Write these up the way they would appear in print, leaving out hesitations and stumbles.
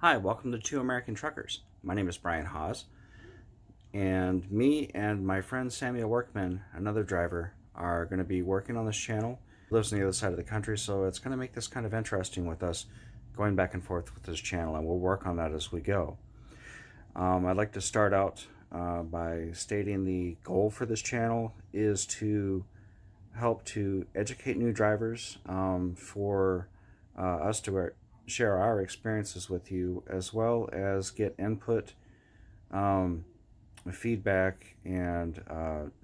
Hi, welcome to Two American Truckers. My name is Brian Hawes, and me and my friend Samuel Workman, another driver, are going to be working on this channel. He lives on the other side of the country, so it's going to make this kind of interesting with us going back and forth with this channel, and we'll work on that as we go. I'd like to start out by stating the goal for this channel is to help to educate new drivers, for us to share our experiences with you, as well as get input, feedback, and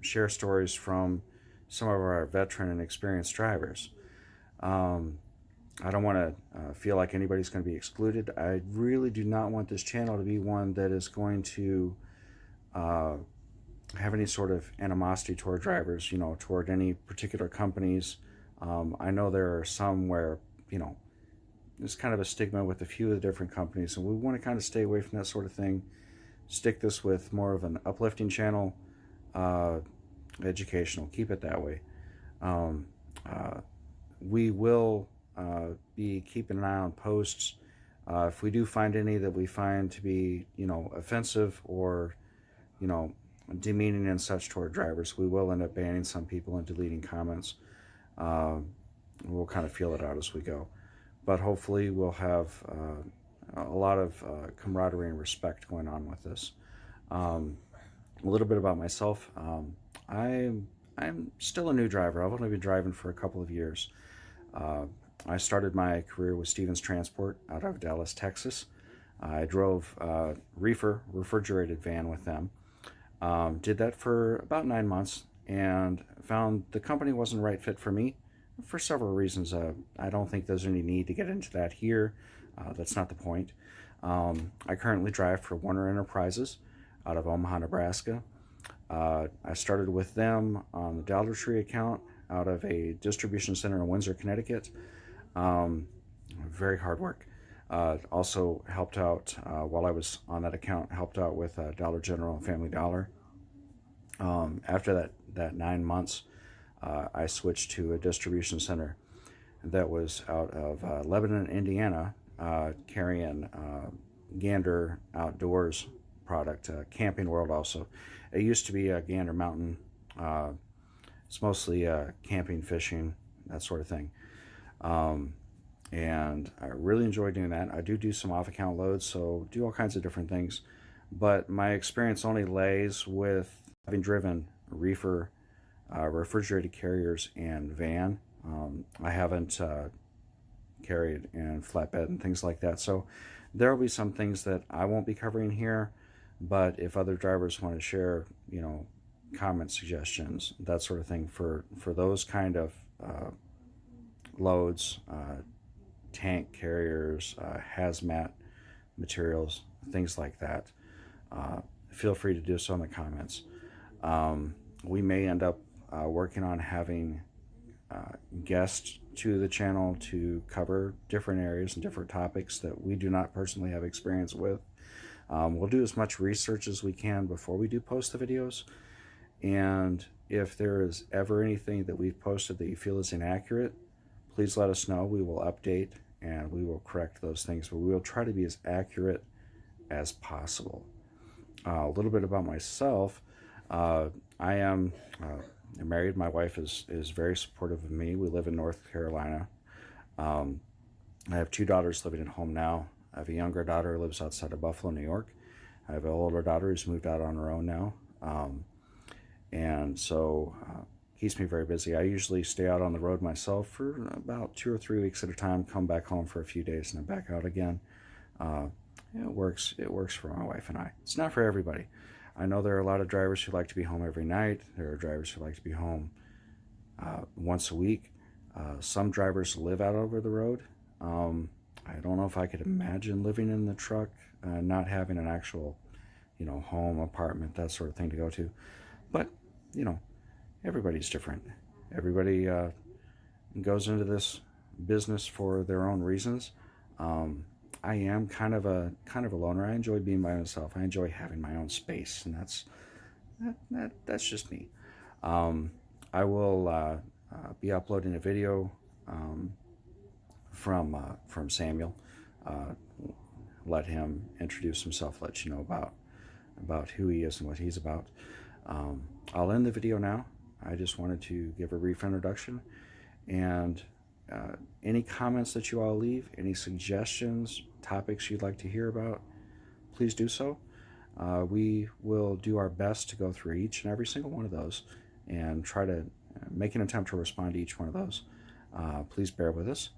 share stories from some of our veteran and experienced drivers. I don't want to feel like anybody's going to be excluded. I really do not want this channel to be one that is going to have any sort of animosity toward drivers, toward any particular companies. I know there are some where, there's kind of a stigma with a few of the different companies, and we want to kind of stay away from that sort of thing. Stick this with more of an uplifting channel, educational. Keep it that way. We will be keeping an eye on posts. If we do find any that we find to be, offensive or, demeaning and such toward drivers, we will end up banning some people and deleting comments. We'll kind of feel it out as we go. But hopefully we'll have a lot of camaraderie and respect going on with this. A little bit about myself. I'm still a new driver. I've only been driving for a couple of years. I started my career with Stevens Transport out of Dallas, Texas. I drove reefer, refrigerated van with them. Did that for about 9 months and found the company wasn't the right fit for me for several reasons. I don't think there's any need to get into that here. That's not the point. I currently drive for Warner Enterprises out of Omaha, Nebraska. I started with them on the Dollar Tree account out of a distribution center in Windsor, Connecticut. Very hard work. Also helped out while I was on that account, helped out with Dollar General and Family Dollar. After that 9 months, I switched to a distribution center that was out of Lebanon, Indiana, carrying Gander Outdoors product, Camping World also. It used to be a Gander Mountain. It's mostly camping, fishing, that sort of thing. And I really enjoy doing that. I do some off-account loads, so do all kinds of different things. But my experience only lays with having driven reefer, refrigerated carriers, and van. I haven't carried in flatbed and things like that. So there will be some things that I won't be covering here. But if other drivers want to share, comment suggestions, that sort of thing for those kind of loads, tank carriers, hazmat materials, things like that, feel free to do so in the comments. We may end up working on having guests to the channel to cover different areas and different topics that we do not personally have experience with. We'll do as much research as we can before we do post the videos, and if there is ever anything that we've posted that you feel is inaccurate, please let us know. We will update and we will correct those things, but we will try to be as accurate as possible. A little bit about myself. I am married. My wife is very supportive of me. We live in North Carolina. I have 2 daughters living at home now. I have a younger daughter who lives outside of Buffalo, New York. I have an older daughter who's moved out on her own now. And so keeps me very busy. I usually stay out on the road myself for about 2 or 3 weeks at a time, come back home for a few days, and then back out again. It works for my wife and I. It's not for everybody. I know there are a lot of drivers who like to be home every night. There are drivers who like to be home once a week. Some drivers live out over the road. I don't know if I could imagine living in the truck, not having an actual, home, apartment, that sort of thing to go to. But, everybody's different. Everybody goes into this business for their own reasons. I am kind of a loner. I enjoy being by myself. I enjoy having my own space, and that's just me. I will be uploading a video from Samuel let him introduce himself, let you know about who he is and what he's about. I'll end the video now. I just wanted to give a brief introduction, and any comments that you all leave, any suggestions, topics you'd like to hear about, please do so. We will do our best to go through each and every single one of those and try to make an attempt to respond to each one of those. Please bear with us.